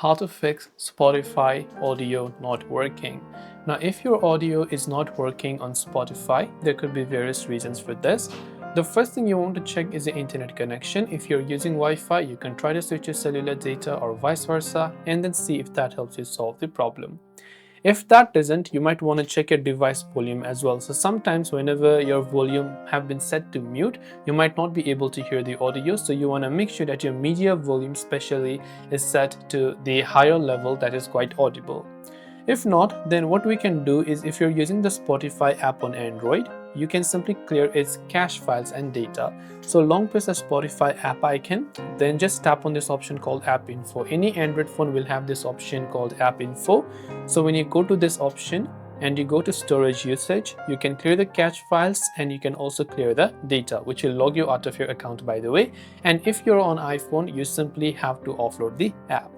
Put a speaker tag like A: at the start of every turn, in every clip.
A: how to fix Spotify audio not working. Now, if your audio is not working on Spotify, there could be various reasons for this. The first thing you want to check is the internet connection. If you're using Wi-Fi, you can try to switch your cellular data or vice versa, and then see if that helps you solve the problem. If that doesn't, you might want to check your device volume as well. So sometimes whenever your volume have been set to mute, you might not be able to hear the audio. So you want to make sure that your media volume especially is set to the higher level that is quite audible. If not, then what we can do is, if you're using the Spotify app on Android, you can simply clear its cache files and data. So long press the Spotify app icon, then just tap on this option called App Info. Any Android phone will have this option called App Info. So when you go to this option and you go to storage usage, you can clear the cache files and you can also clear the data, which will log you out of your account, by the way. And if you're on iPhone, you simply have to offload the app.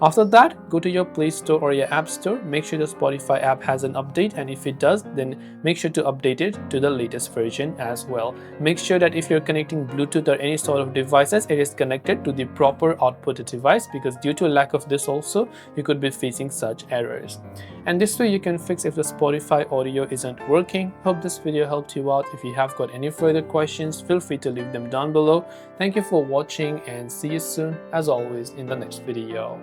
A: After that, go to your Play Store or your App Store, make sure the Spotify app has an update, and if it does, then make sure to update it to the latest version as well. Make sure that if you're connecting Bluetooth or any sort of devices, it is connected to the proper output device, because due to lack of this also, you could be facing such errors. And this way you can fix if the Spotify audio isn't working. Hope this video helped you out. If you have got any further questions, feel free to leave them down below. Thank you for watching and see you soon, as always, in the next video.